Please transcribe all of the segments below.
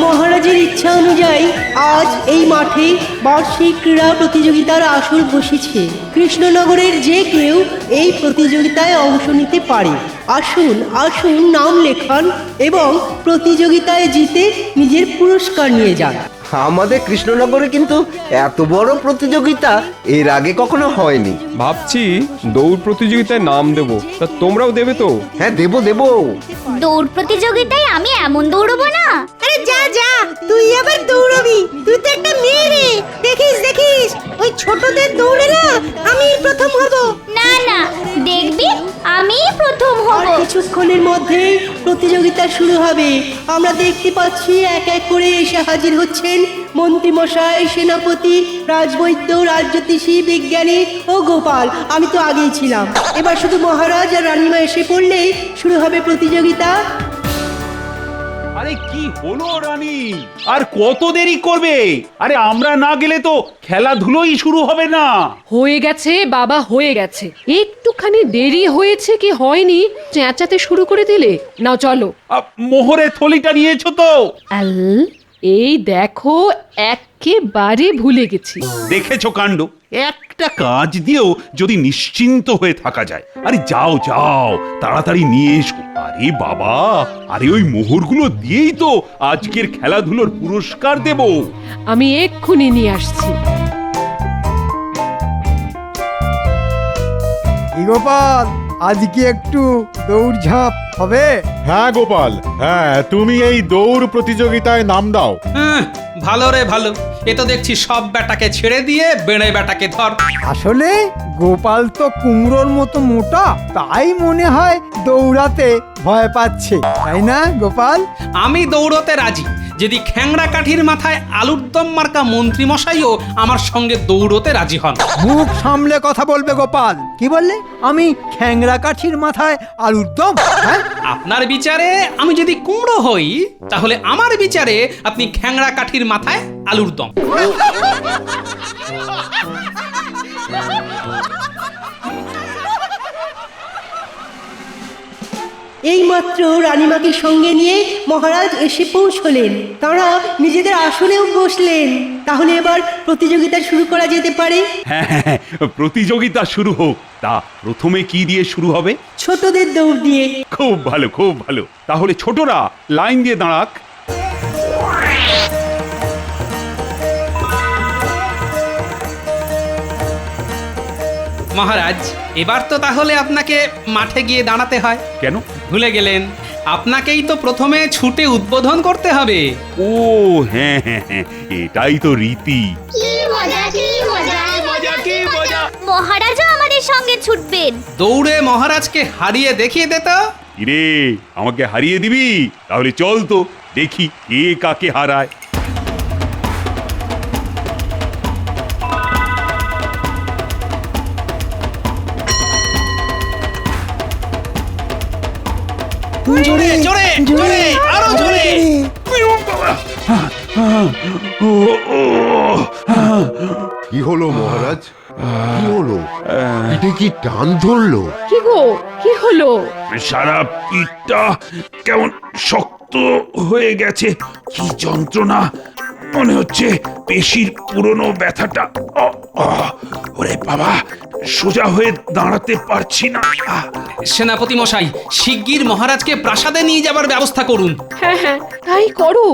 মহারাজের ইচ্ছা অনুযায়ী আজ এই মাঠে বার্ষিক ক্রীড়া প্রতিযোগিতার আসর বসেছে। কৃষ্ণনগরের যে কেউ এই প্রতিযোগিতায় অংশ নিতে পারে। আসুন আসুন, নাম লেখান এবং প্রতিযোগিতায় জিতে নিজের পুরস্কার নিয়ে যান। আমাদের কৃষ্ণনগরে কিন্তু এত বড় প্রতিযোগিতা এর আগে কখনো হয়নি। ভাবছি দৌড় প্রতিযোগিতায় নাম দেব, তা তোমরাও দেবে তো? হ্যাঁ, দেবো। দৌড় প্রতিযোগিতায় আমি এমন দৌড়বো না। আরে যা যা, তুই আবার দৌড়বি? তুই তো একটা মেয়ে রে। দেখিস ওই ছোটদের দৌড়ে না আমি প্রথম হব। না না, দেখবি আমি প্রথম হব। কিছুক্ষণের মধ্যেই প্রতিযোগিতা শুরু হবে। আমরা দেখতে পাচ্ছি এক এক করে এসে হাজির হচ্ছেন মন্ত্রীমশাই, সেনাপতি, রাজবৈদ্য, রাজজ্যোতিষী, বিজ্ঞানী ও গোপাল। আমি তো আগেই ছিলাম। এবার শুধু মহারাজ আর রানীমা এসে পড়লেই শুরু হবে প্রতিযোগিতা। আরে কি হলো রানী, আর কত দেরি করবে? আরে আমরা না গেলে তো খেলাধুলোই শুরু হবে না। হয়ে গেছে বাবা, হয়ে গেছে। একটুখানি দেরি হয়েছে কি হয়নি চেঁচাতে শুরু করে দিলে। নাও চলো। মোহরের থলিটা নিয়েছো তো? এই দেখো, একেবারে ভুলে গেছি। দেখেছো কাণ্ড, একটা কাজ দিয়েও যদি নিশ্চিন্ত হয়ে থাকা যায়। আরে যাও যাও, তাড়াতাড়ি নিয়ে এসো। আরে বাবা, আরে ওই মোহরগুলো দিয়েই তো আজকের খেলাধুলোর পুরস্কার দেব। আমি এক্ষুনি নিয়ে আসছি। গোপাল, আজকে একটু দৌড়ঝাঁপ হবে? হ্যাঁ গোপাল, হ্যাঁ, তুমি এই দৌড় প্রতিযোগিতায় নাম দাও। ভালো রে ভালো, এ তো দেখছি সব বেটাকে ছেড়ে দিয়ে বেড়ে বেটাকে ধর। আসলে গোপাল তো কুমড়োর মতো মোটা, তাই মনে হয় দৌড়াতে ভয় পাচ্ছে, তাই না গোপাল? আমি দৌড়তে রাজি, যদি খ্যাংড়া কাঠির মাথায় আলুর দম মার্কা মন্ত্রী মশাইও আমার সঙ্গে দৌড়তে রাজি হন। মুখ সামলে কথা বলবে গোপাল। কি বললে? আমি খ্যাংড়া কাঠির মাথায় আলুর দম? হ্যাঁ? আপনার বিচারে আমি যদি কুমড়ো হই, তাহলে আমার বিচারে আপনি খ্যাংড়া কাঠির মাথায় আলুর দম। এইমাত্র রানীমাকে সঙ্গে নিয়ে মহারাজ এসে পৌঁছলেন। তারা নিজেদের আসনেও বসলেন। তাহলে এবার প্রতিযোগিতা শুরু করা যেতে পারে। হ্যাঁ, প্রতিযোগিতা শুরু হোক। তা প্রথমে কি দিয়ে শুরু হবে? ছোটদের দৌড় দিয়ে। খুব ভালো, খুব ভালো। তাহলে ছোটরা লাইন দিয়ে দাঁড়াক। মহারাজ, এবার তো তাহলে আপনাকে মাঠে গিয়ে দাঁড়াতে হয়। কেন? ভুলে গেলেন, আপনাকেই তো প্রথমে ছুটে উদ্বোধন করতে হবে। ও হ্যাঁ হ্যাঁ হ্যাঁ, এটাই তো রীতি। কি মজা, কি মজা, কি মজা। মহারাজও আমাদের সঙ্গে ছুটবেন। দৌড়ে মহারাজকে হারিয়ে দেখিয়ে দে তো। ইরে, আমাকে হারিয়ে দিবি? তাহলে চল তো দেখি কে কাকে হারায়। জোরে জোরে জোরে, আরো জোরে। কি হলো মহারাজ? কি হলো? পিঠে কি টান ধরলো? কি গো, কি হলো? সারা পিঠটা কেমন শক্ত হয়ে গেছে। কি যন্ত্রণা! মনে হচ্ছে পেশির পুরনো ব্যথাটা। ওরে বাবা, সোজা হয়ে দাঁড়াতে পারছি না। সেনাপতি মশাই, শিগগির মহারাজকে প্রাসাদে নিয়ে যাবার ব্যবস্থা করুন। হ্যাঁ হ্যাঁ, তাই করো।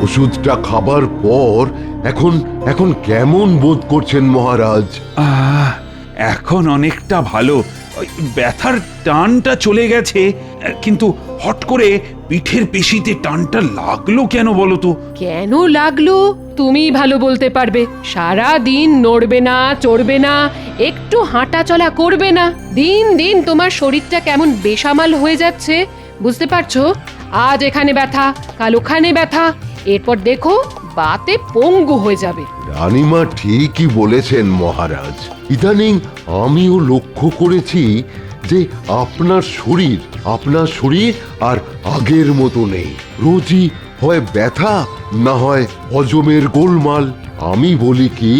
ওষুধটা খাবার পর এখন এখন কেমন বোধ করছেন মহারাজ? এখন অনেকটা ভালো। ওই ব্যথার টানটা চলে গেছে, কিন্তু হট করে পিঠের পেশিতে টানটা লাগলো কেন বলো তো? কেন লাগলো তুমি ভালো বলতে পারবে। সারা দিন নড়বে না, চড়বে না, একটু হাঁটা চলা করবে না। দিন দিন তোমার শরীরটা কেমন বেসামাল হয়ে যাচ্ছে, বুঝতে পারছো? আজ এখানে ব্যথা, কাল ওখানে ব্যথা, এরপর দেখো বাতে পঙ্গু হয়ে যাবে। রানীমা ঠিকই বলেছেন মহারাজ। ইদানিং আমিও লক্ষ্য করেছি যে আপনার শরীর আপনার শরীর আর আগের মতো নেই। রোজই হয় ব্যথা, না হয় হজমের গোলমাল। আমি বলি কি,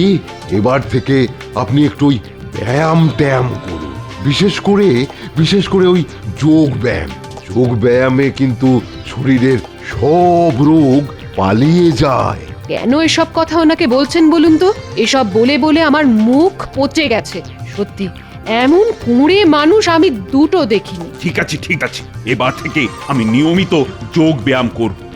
এবার থেকে আপনি একটু ওই ব্যায়াম করুন, বিশেষ করে ওই যোগ ব্যায়ামে কিন্তু শরীরের সব রোগ পালিয়ে যায়। কেন এসব কথা ওনাকে বলছেন বলুন তো? এসব বলে বলে আমার মুখ পচে গেছে সত্যি। এমন কুঁড়ে মানুষ আমি দুটো দেখিনি। ঠিক আছে, এবার থেকে আমি নিয়মিত যোগ ব্যায়াম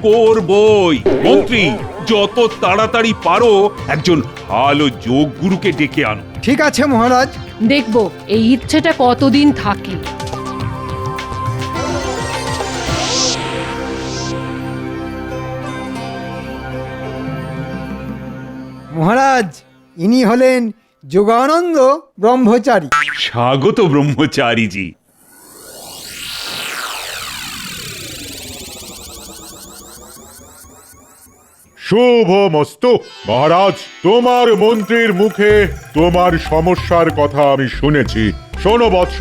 করবই। মন্ত্রী, যত তাড়াতাড়ি পারো একজন ভালো যোগ গুরুকে ডেকে আনো। ঠিক আছে মহারাজ। দেখবো এই ইচ্ছেটা কতদিন থাকে। মহারাজ, ইনি হলেন যোগানন্দ ব্রহ্মচারী। স্বাগত ব্রহ্মচারীজি। শুভমস্তু। মহারাজ, তোমার মন্ত্রীর মুখে তোমার সমস্যার কথা আমি শুনেছি। শোনো বৎস,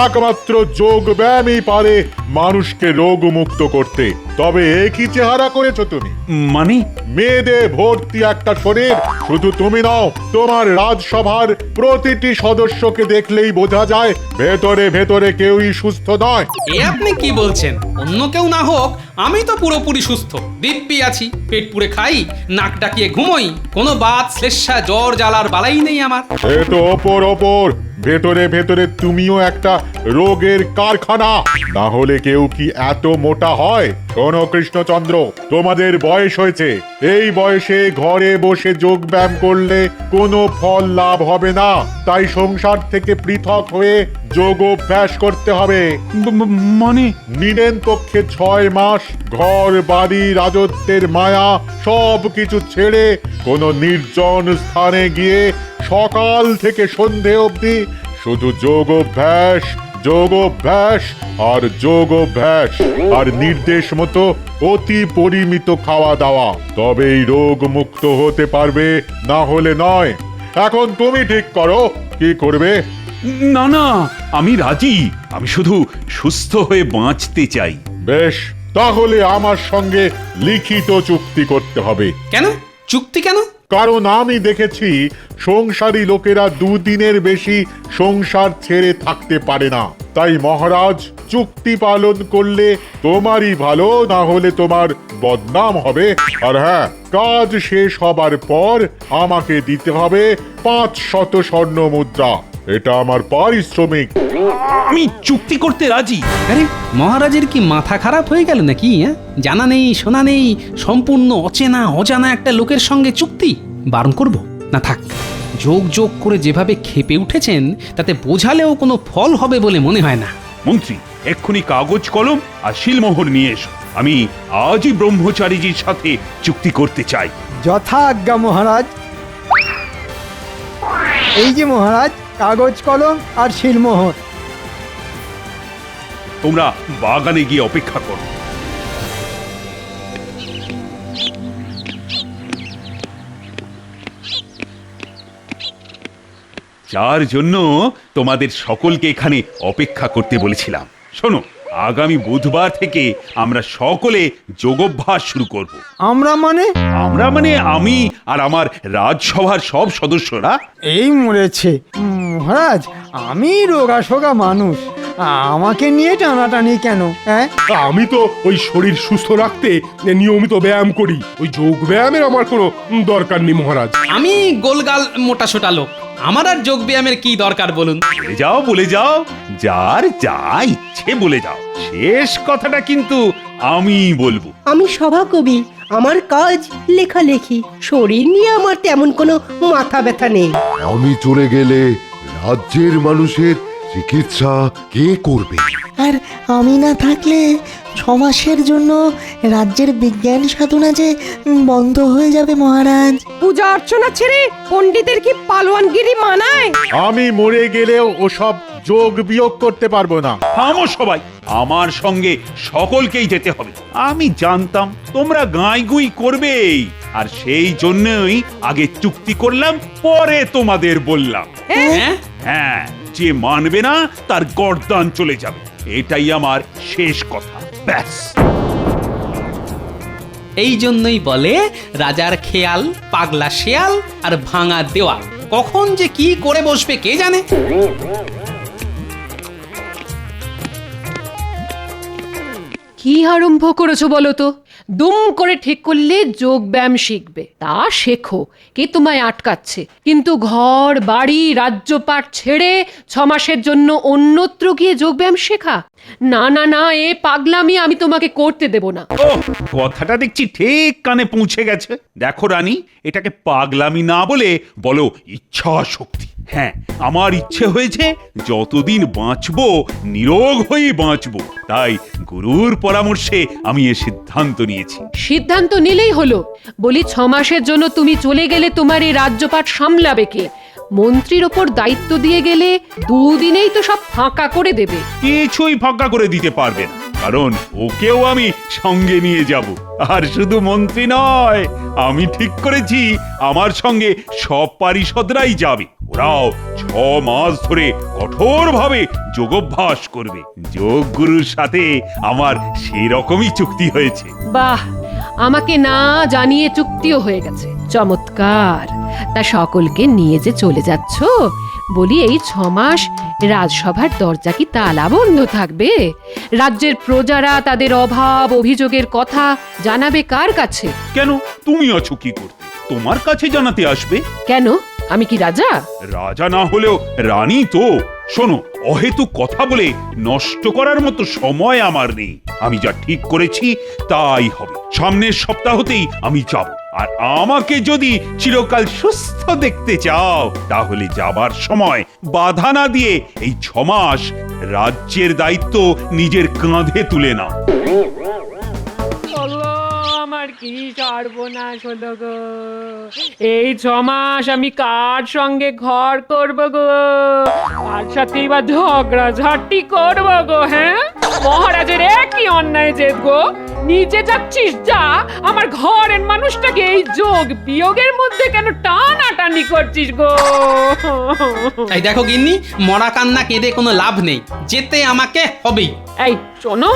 একমাত্র যোগ ব্যায়ামই পারে মানুষকে রোগ মুক্ত করতে। তবে একই চেহারা করেছো তুমি, মানে? মেয়েদের ভর্তি একটা শরীর। শুধু তুমি নও, তোমার রাজসভার প্রতিটি সদস্যকে দেখলেই বোঝা যায় ভেতরে ভেতরে কেউই সুস্থ নয়। এ আপনি কি বলছেন? অন্য কেউ না হোক, আমি তো পুরোপুরি সুস্থ, দিব্যি আছি। পেট পুড়ে খাই, নাক ডাকিয়ে ঘুমোই, কোনো বাত শ্লেষা জ্বর জ্বালার বালাই নেই আমার। সে তো ওপর ভেতরে ভেতরে তুমিও একটা রোগের কারখানা। না হলে কেউ কি এত মোটা হয়? শোনো কৃষ্ণচন্দ্র, তোমাদের বয়স হয়েছে। এই বয়সে ঘরে বসে যোগ ব্যায়াম করলে কোনো ফল লাভ হবে না। তাই সংসার থেকে পৃথক হয়ে যোগ অভ্যাস করতে হবে। মানে? নিদেন পক্ষে 6 মাস ঘর বাড়ি রাজত্বের মায়া সব কিছু ছেড়ে কোনো নির্জন স্থানে গিয়ে সকাল থেকে সন্ধে অবধি শুধু যোগ অভ্যাস আর নির্দেশ মতো অতি পরিমিত খাওয়া দাওয়া, তবেই রোগ মুক্ত হতে পারবে, না হলে নয়। এখন তুমি ঠিক করো কি করবে। না, আমি রাজি। আমি শুধু সুস্থ হয়ে বাঁচতে চাই। বেশ, তাহলে আমার সঙ্গে লিখিত চুক্তি করতে হবে। কেন চুক্তি কেন? কারণ আমি দেখেছি সংসারী লোকেরা 2 দিনের বেশি সংসার ছেড়ে থাকতে পারে না। তাই মহারাজ, চুক্তি পালন করলে তোমারই ভালো, না হলে তোমার বদনাম হবে। আর হ্যাঁ, কাজ শেষ হবার পর আমাকে দিতে হবে 500 স্বর্ণ মুদ্রা। এটা আমার পারিশ্রমিক। আমি চুক্তি করতে রাজি। আরে মহারাজের কি মাথা খারাপ হয়ে গেল নাকি? জানা নেই শোনা নেই, সম্পূর্ণ অজানা একটা লোকের সঙ্গে চুক্তি? বারণ করব না, থাক। যোগ করে যেভাবে ক্ষেপে উঠেছেন, তাতে বোঝালেও কোনো ফল হবে বলে মনে হয় না। মন্ত্রী, এক্ষুনি কাগজ কলম আর শিলমোহর নিয়ে এসো। আমি আজই ব্রহ্মচারীজির সাথে চুক্তি করতে চাই। যথা আজ্ঞা মহারাজ। এই যে মহারাজ, কাগজ কলম আর শিলমোহর। তোমরা বাগানে গিয়ে অপেক্ষা করো। যার জন্য তোমাদের সকলকে এখানে অপেক্ষা করতে বলেছিলাম। শোনো, আগামী বুধবার থেকে আমরা সকলে যোগাভ্যাস শুরু করব। আমরা মানে আমি আর আমার রাজসভার সব সদস্যরা। এই মরেছে মহারাজ, আমি রোগাশোগা মানুষ, আমাকে নিয়ে টানাটানি কেন? আমি তো ওই শরীর সুস্থ রাখতে নিয়মিত ব্যায়াম করি। ওই যোগ ব্যায়ামের আমার কোনো দরকার নেই মহারাজ। আমি গোলগাল মোটাসোটা লোক, আমার আর যোগ ব্যায়ামের কি দরকার বলুন? বলে যাও যার যা ইচ্ছে বলে যাও। শেষ কথাটা কিন্তু আমি বলবো। আমি সভাকবি, আমার কাজ লেখালেখি। শরীর নিয়ে আমার তেমন কোনো মাথা ব্যথা নেই। আমি চলে গেলে রাজ্যের মানুষের চিকিৎসা কে করবে? আর আমি না থাকলে 6 মাসের জন্য রাজ্যের বিজ্ঞান সাধনা যে বন্ধ হয়ে যাবে মহারাজ। পূজা অর্চনা ছেড়ে পণ্ডিতের কি পালোয়ানগিরি মানায়? আমি মরে গেলেও ওসব যোগ বিয়োগ করতে পারবো না। থামো সবাই, আমার সঙ্গে সকলকেই যেতে হবে। আমি জানতাম তোমরা গাঁইগুই করবেই, আর সেই জন্যই আগে চুক্তি করলাম, পরে তোমাদের বললাম। হ্যাঁ, হ্যাঁ, যে মানবে না তার গর্দান চলে যাবে, এটাই আমার শেষ কথা। ব্যাস। এই জন্যই বলে রাজার খেয়াল, পাগলা শেয়াল আর ভাঙা দেওয়াল। কখন যে কি করে বসবে কে জানে। কি আরম্ভ করেছো বলো তো? দুম করে ঠিক করলে যোগ ব্যায়াম শিখবে, তা শেখো, কে তোমায় আটকাচ্ছে? কিন্তু ঘর বাড়ি রাজ্যপাট ছেড়ে 6 মাসের জন্য অন্যত্র গিয়ে যোগ ব্যায়াম শেখা? না না না, এ পাগলামি আমি তোমাকে করতে দেব না। ও, কথাটা দেখছি ঠিক কানে পৌঁছে গেছে। দেখো রানী, এটাকে পাগলামি না বলে বলো ইচ্ছা শক্তি। হ্যাঁ, আমার ইচ্ছে হয়েছে যতদিন বাঁচবো নিরোগ হয়ে বাঁচবো, তাই গুরুর পরামর্শে আমি এ সিদ্ধান্ত নিয়েছি। সিদ্ধান্ত নিলেই হলো। বলি 6 মাসের জন্য তুমি চলে গেলে তোমার এই রাজ্যপাট সামলাবে কে? মন্ত্রীর ওপর দায়িত্ব দিয়ে গেলে 2 দিনেই তো সব ফাঁকা করে দেবে। কিছুই ফাঁকা করে দিতে পারবে না, কারণ ওকেও আমি সঙ্গে নিয়ে যাব। আর শুধু মন্ত্রী নয়, আমি ঠিক করেছি আমার সঙ্গে সব পারিষদরাই যাবে। ওরাও 6 মাস ধরে কঠোরভাবে যোগাভ্যাস করবে। যোগ গুরুর সাথে আমার সেই রকমই চুক্তি হয়েছে। বাহ, আমাকে না জানিয়ে চুক্তিও হয়ে গেছে। চমৎকার। তা সকলকে নিয়ে যে চলে যাচ্ছ, বলি এই 6 মাস রাজসভার দরজা কি তালা বন্ধ থাকবে? রাজ্যের প্রজারা তাদের অভাব অভিযোগের কথা জানাবে কার কাছে? কেন, তুমি আছো কি করতে? তোমার কাছে জানাতে আসবে। কেন, আমি কি রাজা? রাজা না হলেও রানী তো। শোনো, অহেতুক কথা বলে নষ্ট করার মতো সময় আমার নেই। আমি যা ঠিক করেছি তাই হবে। সামনের সপ্তাহতেই আমি যাব। আর আমাকে যদি চিরকাল সুস্থ দেখতে চাও, তাহলে যাবার সময় বাধা না দিয়ে এই 6 মাস রাজ্যের দায়িত্ব নিজের কাঁধে তুলে নাও। আমার কি সর্বনাশ হলো গো! এই 6 মাস আমি কার সঙ্গে ঘর করব গো? কার সাথে বা ঝগড়া ঝাঁটি করব গো? হ্যাঁ, মহারাজের একই অন্যায় জেদ গো। নিচে যাচ্ছিস যা, আমার ঘরের মানুষটাকে এই যোগ বিয়োগের মধ্যে কেন টানাটানি করছিস গো? তাই দেখো গিন্নি, মরা কান্না কেঁদে কোনো লাভ নেই, যেতে আমাকে হবেই। এই শোনো,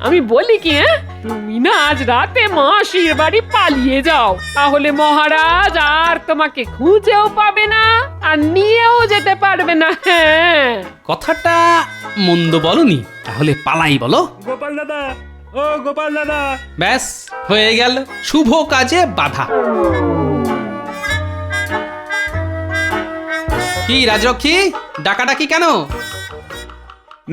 আমি বলি কি, হ্যাঁ, তুমি না আজ রাতে মাসির বাড়ি পালিয়ে যাও, তাহলে মহারাজ আর তোমাকে খুঁজেও পাবে না আর নিয়েও যেতে পারবে না। হ্যাঁ, কথাটা মন্দ বলনি, তাহলে পালাই বলো। গোপাল দাদা, ও গোপাল দাদা। ব্যাস হয়ে গেল, শুভ কাজে বাধা। কি রাজরক্ষী, ডাকাডাকি কেন?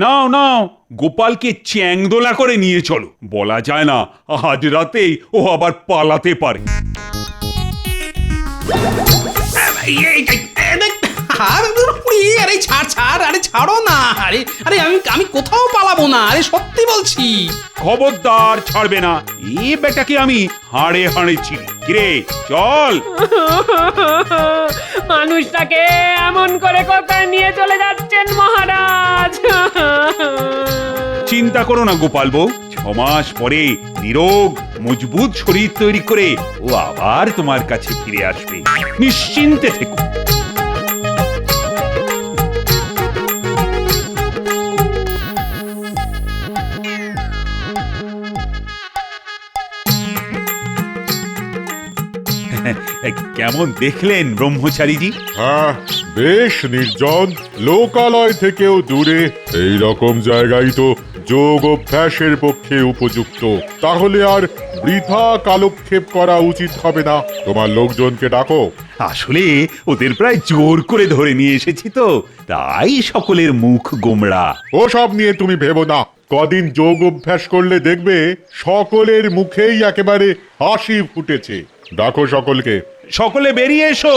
নাও নাও, গোপালকে চ্যাংদোলা করে নিয়ে চলো। বলা যায় না আজ রাতেই ও আবার পালাতে পারে। আরে ছাড় ছাড়, আরে ছাড়ো না। আরে আরে আমি কোথাও পালাবো না, আরে সত্যি বলছি। খবরদার ছাড়বে না, এ বেটাকে আমি হাড়ে হাড়ে চিনি। কিরে চল। মানুষটাকে এমন করে কোথায় নিয়ে চলে যাচ্ছেন মহারাজ? চিন্তা করো না গোপাল বউ, 6 মাস পরে নিরোগ মজবুত শরীর তৈরি করে ও আবার তোমার কাছে ফিরে আসবে। নিশ্চিন্তে থেকো। কেমন দেখলেন ব্রহ্মচারীজি? হ্যাঁ, বেশ নির্জন, লোকালয় থেকেও দূরে এই রকম জায়গায় তো যোগ অভ্যাসের পক্ষে উপযুক্ত। তাহলে আর বৃথা কালক্ষেপ করা উচিত হবে না। তোমার লোকজনকে ডাকো। আসলে ওদের প্রায় জোর করে ধরে নিয়ে এসেছি তো, তাই সকলের মুখ গোমড়া। ওসব নিয়ে তুমি ভেবো না। কদিন যোগ অভ্যাস করলে দেখবে সকলের মুখেই একেবারে হাসি ফুটেছে। ডাকো সকলকে। সকলে বেরিয়ে এসো।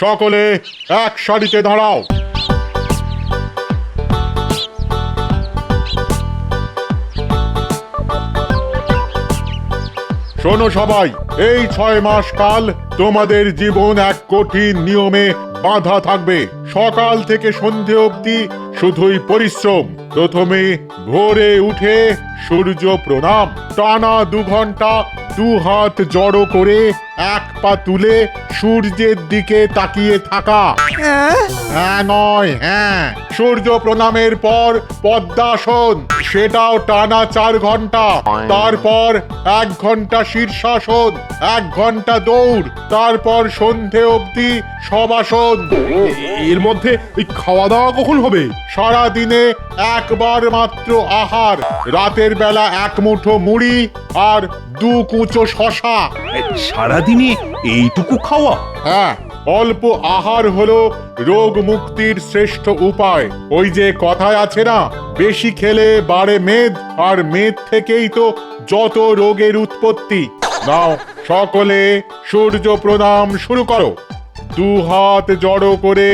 সকলে এক সারিতে দাঁড়াও। শোনো সবাই, এই 6 মাস কাল তোমাদের জীবন এক কঠিন নিয়মে বাঁধা থাকবে। সকাল থেকে সন্ধে অবধি শুধুই পরিশ্রম। প্রথমে ভোরে উঠে সূর্য প্রণাম, টানা 2 ঘন্টা 2 হাত জড়ো করে 1 পা তুলে সূর্যের দিকে তাকিয়ে থাকা। হ্যাঁ নয় হ্যাঁ, সূর্য প্রণামের পর পদ্মাসন, সেটাও টানা 4 ঘন্টা। তারপর 1 ঘন্টা শীর্ষাসন, 1 ঘন্টা দৌড়, তারপর সন্ধে অবধি শবাসন। এর মধ্যে এই খাওয়া দাওয়া কখন হবে? সারা দিনে একবার মাত্র আহার, রাতের বেলা 1 মুঠো মুড়ি আর 2 কুচো শশা। সারাদিনে এইটুকু খাওয়া? হ্যাঁ, অল্প আহার হলো রোগ মুক্তির শ্রেষ্ঠ উপায়। ওই যে কথায় আছে না, বেশি খেলে বাড়ে মেদ, আর মেদ থেকেই তো যত রোগের উৎপত্তি। নাও সকলে সূর্য প্রণাম শুরু করো। 2 হাত জড়ো করে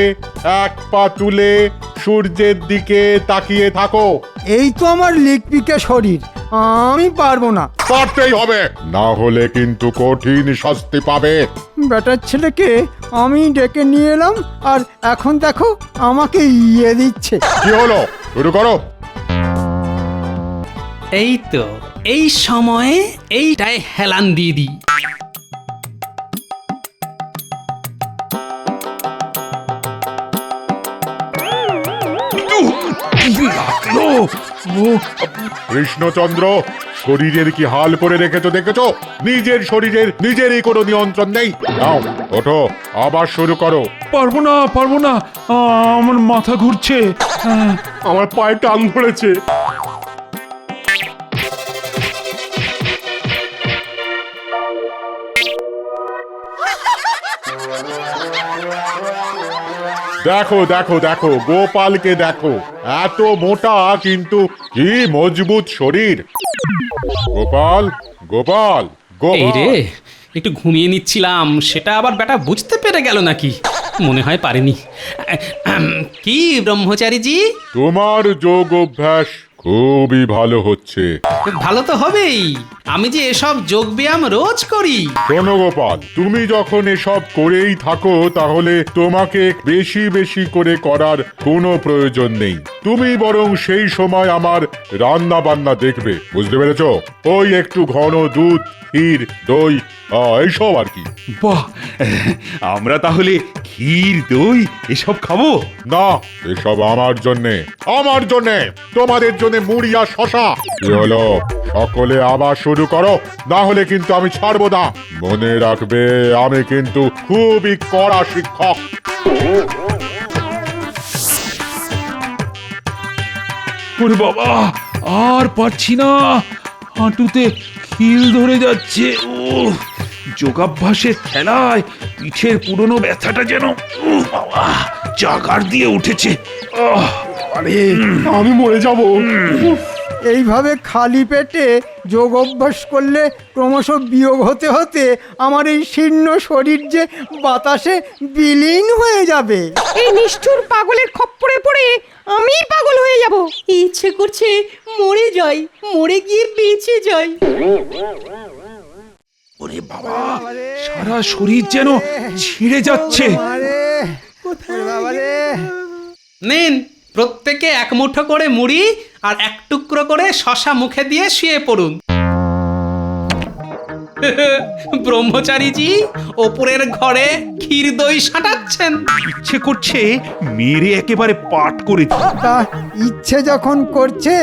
1 পা তুলে সূর্যের দিকে তাকিয়ে থাকো। এই তো আমার লিকপিকে শরীর, আমি পারবো না। পারতেই হবে, না হলে কিন্তু কঠিন শাস্তি পাবে। বেটার ছেলেকে আমি ডেকে নিয়ে এলাম, আর এখন দেখো আমাকে ইয়ে দিচ্ছে। কি হলো, শুরু করো। এই তো এই সময়ে এইটায় হেলান দিয়ে দিই। লাগলো। কৃষ্ণচন্দ্র, শরীরের কি হাল করে রেখেছো দেখেছো? নিজের শরীরের নিজেরই কোনো নিয়ন্ত্রণ নেই। নাও ওঠো, আবার শুরু করো। পারবো না, আমার মাথা ঘুরছে। আমার পায়ে টান ধরেছে। দেখো দেখো দেখো, গোপালকে দেখো, এত মোটা কিন্তু কি মজবুত শরীর। গোপাল গোপাল এই রে, গোপাল, একটু ঘুমিয়ে নিচ্ছিলাম, সেটা আবার বেটা বুঝতে পেরে গেল নাকি? মনে হয় পারেনি। কি ব্রহ্মচারীজি? তোমার যোগ অভ্যাস খুবই ভালো হচ্ছে। ভালো তো হবেই, আমি যে এসব যোগ ব্যায়াম রোজ করি। শোনো গোপাল, তুমি যখন এসব করেই থাকো তাহলে তোমাকে বেশি বেশি করে করার কোনো প্রয়োজন নেই। তুমি বরং সেই সময় আমার রান্না বান্না দেখবে, বুঝতে পেরেছো? ওই একটু ঘন দুধ, ক্ষীর, দই, এইসব আর কি। বাহ, আমরা তাহলে ক্ষীর দই এসব খাবো? না, এসব আমার জন্যে, আমার জন্যে, তোমাদের জন্য মুড়ি আর শশা। কি হলো, সকলে আবার শুরু করো, না হলে কিন্তু আমি ছাড়বো না। মনে রাখবে, আমি কিন্তু খুবই কড়া শিক্ষক। ওরে বাবা, আর পারছি না, হাঁটুতে খিল ধরে যাচ্ছে। যোগাভ্যাসের ঠেলায় পিঠের পুরনো ব্যথাটা যেন বাবা জাগার দিয়ে উঠেছে। আরে আমি মরে যাব। এইভাবে খালি পেটে যোগ অভ্যাস করলে ক্রমশ বিয়োগ হতে হতে আমার এই শীর্ণ শরীর যে বাতাসে বিলীন হয়ে যাবে। এই নিষ্ঠুর পাগলের খপ্পরে পড়ে আমি পাগল হয়ে যাব। ইচ্ছে করছে মরে যাই, মরে গিয়ে বেঁচে যাই। ওরে বাবা, সারা শরীর যেন ছিঁড়ে যাচ্ছে। আরে কোথায় বাবা রে? নিন, প্রত্যেকে 1 মুঠো করে মুড়ি আর 1 টুকরো করে শশা মুখে দিয়ে শুয়ে পড়ুন। ব্রহ্মচারীজি ওপরের ঘরে ক্ষীর দই সাঁটাচ্ছেন। ইচ্ছে করছে মেরে একেবারে পাট করে দিই। তা ইচ্ছে যখন করছে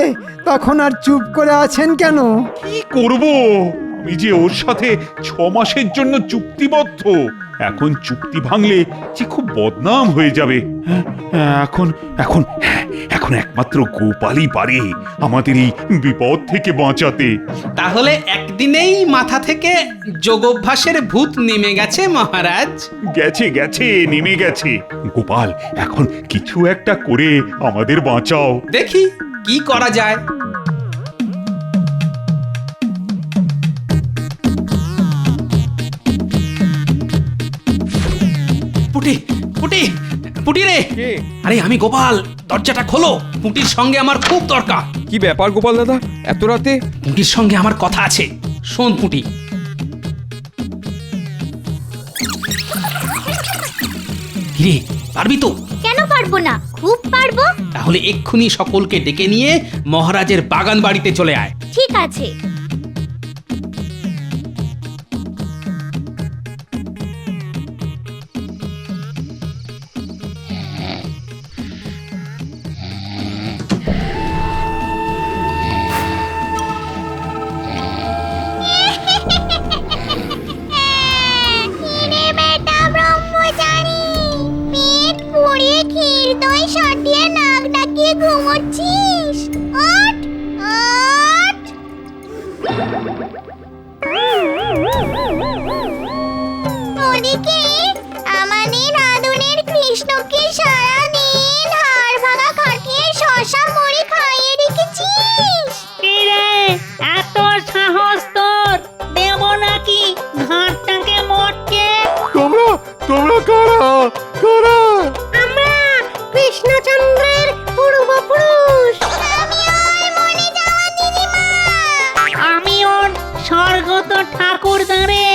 তখন আর চুপ করে আছেন কেন? কি করব? আমি যে ওর সাথে 6 মাসের জন্য চুক্তিবদ্ধ। এখন চুক্তি ভাঙলে যে খুব বদনাম হয়ে যাবে। এখন একমাত্র গোপালই পারে আমাদের এই বিপদ থেকে বাঁচাতে। তাহলে একদিনেই মাথা থেকে যোগাভ্যাসের ভূত নেমে গেছে মহারাজ। গেছে নেমে গেছে। গোপাল, এখন কিছু একটা করে আমাদের বাঁচাও। দেখি কি করা যায়। পুটি পুটি পুটি রে, আরে আমি গোপাল, দরজাটা খোলো। পুটির সঙ্গে আমার খুব দরকার। কি ব্যাপার গোপাল দাদা, এত রাতে? পুটির সঙ্গে আমার কথা আছে, শোন পুটি। কিরে পারবি তো? কেন পারবো না, খুব পারবো। তাহলে এক্ষুনি সকলকে ডেকে নিয়ে মহারাজের বাগান বাড়িতে চলে আয়। ঠিক আছে। ঘুমোচ্ছিস? ওঠ ওঠ। ওদিকে আমাদের আদরের কৃষ্ণকে সারাদিন হাড় ভাঙা খাটিয়ে শশা মুড়ি খাইয়ে রেখেছিস। কিরে এত সাহস তোর, দেব নাকি ঘাটটাকে মোটকে? তোমরা তোমরা কারা কারা? আমরা কৃষ্ণচন্দ্রের পূর্বপুরুষ। আমি ওর স্বর্গত ঠাকুরদা রে।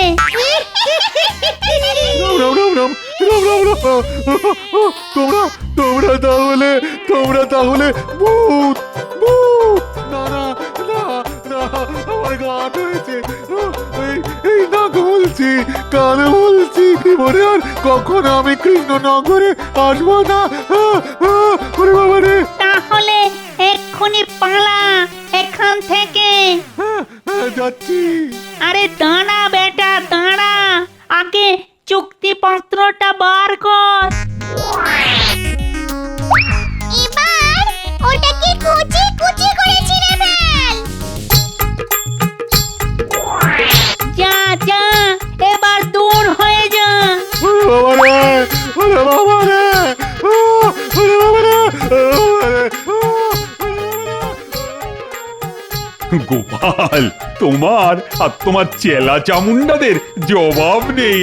রাম রাম রাম রাম রাম রাম রাম। তোমরা তাহলে ভূত ভূত। না না না না, আমার গাঁট হয়েছে। এই নাক বলছি, কানে বলছি, এবারে আর কখনো আমি কৃষ্ণনগরে আসবো না। ওরে বাবা রে। তাহলে এক্ষুনি পালা এখান থেকে। যাচ্ছি। আরে দাঁড়া বেটা দাঁড়া, আগে চুক্তিপত্রটা বার কর। এবার ওটাকে কুচি কুচি করে ছিঁড়ে ফেল। যা যা, এবার দূর হয়ে যা। ওরে বাবা রে, ওরে বাবা রে, ওরে বাবা রে, গোপাল, তোমার আর তোমার চেলা চামুন্ডাদের জবাব নেই।